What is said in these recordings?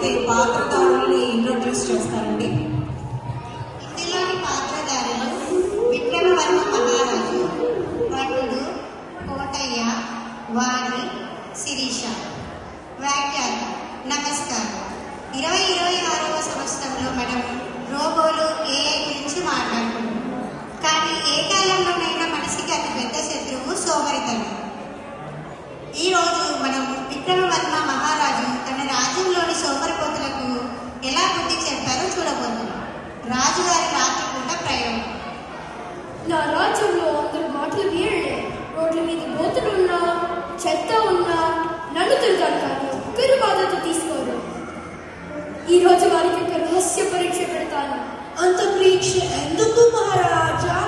అయితే పాత్రధారుల్ని ఇంట్రొడ్యూస్ చేస్తారండి. ఇందులోని పాత్రధారులు విక్రమవర్మ మహారాజు, భటుడు, కోటయ్య, వాణి, శిరీష. వ్యాఖ్యాత. నమస్కారం. 2026వ సంవత్సరంలో మనం రోబోలు, ఏఐ గురించి మాట్లాడుకుంటున్నాం. కానీ ఏ కాలంలోనైనా మనిషికి అతి పెద్ద శత్రువు సోమరితనం. ఈరోజు మనం విక్రమవర్మ మహారాజు తన రాజ్యంలోని సోమరిపోతులకు ఎలా బుద్ధి చెప్పారో చూడబోతున్నాం. రాజుగారి రాత్రిపూట ప్రయోగం. నా రాజ్యంలో అందరూ మాటలు వీరలే. రోడ్ల మీద బోతులు ఉన్నా, చెత్త ఉన్నా నన్ను తిరుగుతాను, కానీ ఒక్కరు బాధ్యత తీసుకోరు. ఈ రోజు వారికి ఒక రహస్య పరీక్ష పెడతాను. అంత పరీక్ష ఎందుకు మహారాజా?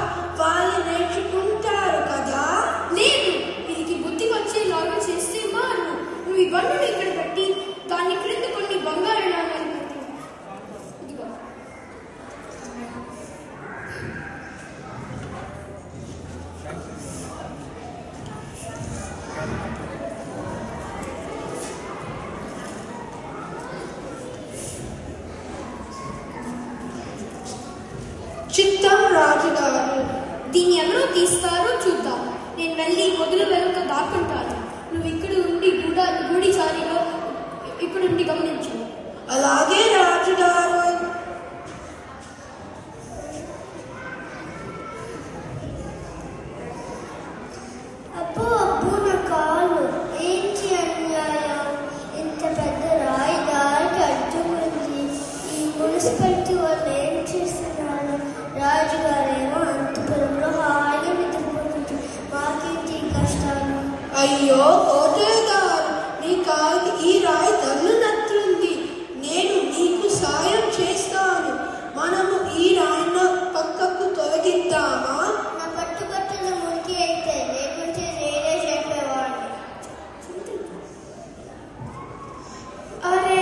వాళ్ళు నేర్చుకుంటారు కదా. లేదు, వీరికి బుద్ధి వచ్చేలాగా చేస్తే మారు. నువ్వు ఈ బండును ఇక్కడ పెట్టి దాని క్రింద కొన్ని బంగారు నాణాలు పెట్టు. ఇదిగో. చిత్తం రాజుగారు. దీన్ని ఎవరో తీస్తారో చూద్దాం. నేను వెళ్ళి మొదలు వెనుక దాక్కుంటాను. నువ్వు ఇక్కడ ఉండి గూడిచారిలో ఇక్కడుండి గమనించు. అలాగే రాజుగారు. అబ్బో అబ్బో, నా కాళ్ళు ఏంటి అన్యాయం! ఇంత పెద్ద రాయి దారికి అడ్డుకుంది. ఈ మున్సిపాలిటీ వాళ్ళు ఏం చేస్తున్నారు? రాజుగారేమో అంతపురంలో హాయిగా నిద్రపోతుంది. మాకేంటి కష్టాలు? అయ్యో కోటయ్య గారు, నీ కాలికి ఈ రాయి తన్నునట్లుంది. నేను నీకు సాయం చేస్తాను. మనము ఈ రాయిని పక్కకు తొలగిద్దామా? నా పట్టుబట్టల మురికి అయితే, లేకుంటే నేనే చెప్పేవాడిని. అరే,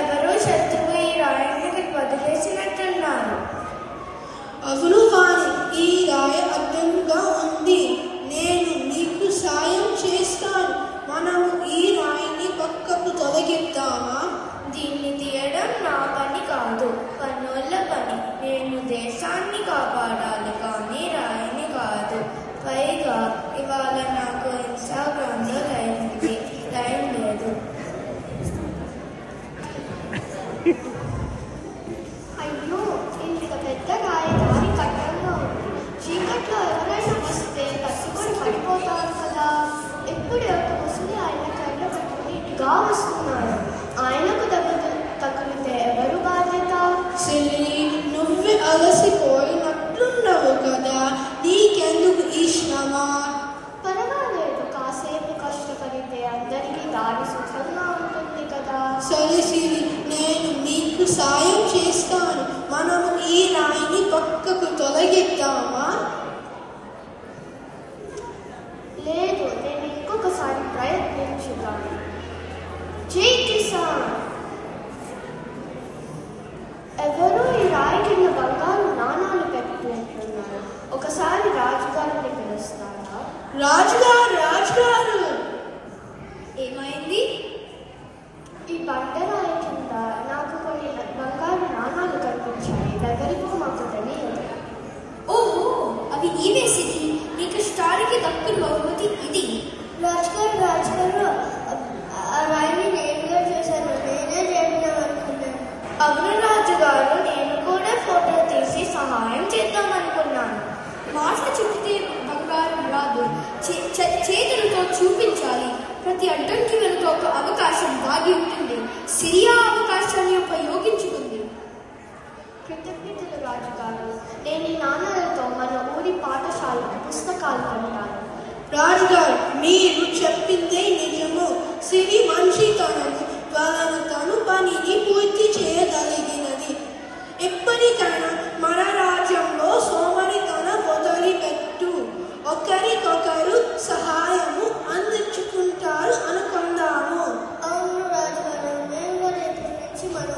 ఎవరో శత్రువు ఈ రాయిని వదిలేసినట్టున్నారు. అవును వాణి, ఈ రాయి అడ్డంగా ఉంది. నేను నీకు సాయం చేస్తాను. మనము ఈ రాయిని పక్కకు తొలగిద్దామా? దీన్ని తీయడం నా పని కాదు, పనుల పని. నేను దేశాన్ని కాపాడాలి, కానీ రాయిని కాదు. పైగా ఇవాళ నాకు ఇన్స్టాగ్రామ్లో టైం లేదు. అయ్యో, ఇంత పెద్ద రాయి దారి కట్టంగా ఉంది. చీకట్లో ఎవరైనా వస్తే కట్టుకొని పడిపోతారు కదా. ఎప్పుడు ఒక ముసలి ఆయన కళ్ళ కట్టుకుని ఇటుగా వస్తున్నారు. ఆయనకు తగిలితే ఎవరు బాధ్యత? సిల్లి, నువ్వే అలసిపోయినట్లున్నావు కదా. నీకెందుకు ఈ శ్రమ? పర్వాలేదు, కాసేపు కష్టపడితే అందరికీ దారి సుఖంగా ఉంటుంది కదా. సరే సిరి, నేను నీకు సాయం చేస్తాను. మనము ఈ రాయిని పక్కకు తొలగిద్దామా? లేదు, నేను ఇంకొకసారి ప్రయత్నించుతాను. జై కిసాన్! ఎవరో ఈ రాయి కింద బంగారు నాణాలు పెట్టుకుంటున్నారు. ఒకసారి రాజుగారిని పిలుస్తారా? రాజుగారు! ఏమైంది? ఈ బండరాయి కింద నాకు కొన్ని బంగారు నాణాలు కనిపించాయి. దగ్గరకు మాకు తెలియదు. ఓహో, అవి నీవే సిరి. నీ కష్టానికి దక్కుని బహుమతి ఇది. రాజుగారు, ఆ రాయిని నేనుగా చేశాను. నేనే చేద్దామనుకున్నాను. అవును రాజుగారు, నేను కూడా ఫోటో తీసి సహాయం చేద్దామనుకున్నాను. మాటలు చెప్తే బంగారం రాదు, చేతులతో చూపించాలి. ప్రతి అడ్డంకి వెనుక ఒక అవకాశం దాగి ఉంటుంది. సిరియా అవకాశాన్ని ఉపయోగించుకుంది. కృతజ్ఞతలు రాజుగారు. నేను ఈ నాణాలతో మన ఊరి పాఠశాలకు పుస్తకాలు కొంటాను. రాజుగారు, మీరు చెప్పిందే నిజము. సిరి మంచితనము వలన తను పనిని పూర్తి చేయగలిగినది. ఎప్పటికైనా మన రాజ్యంలో సోమరితనం వదిలిపెట్టు. ఒకరికొకరు సహాయము అందించుకుంటారు అనుకుందాము. అవును రాజుగారు, మేము రేపటి నుంచి మన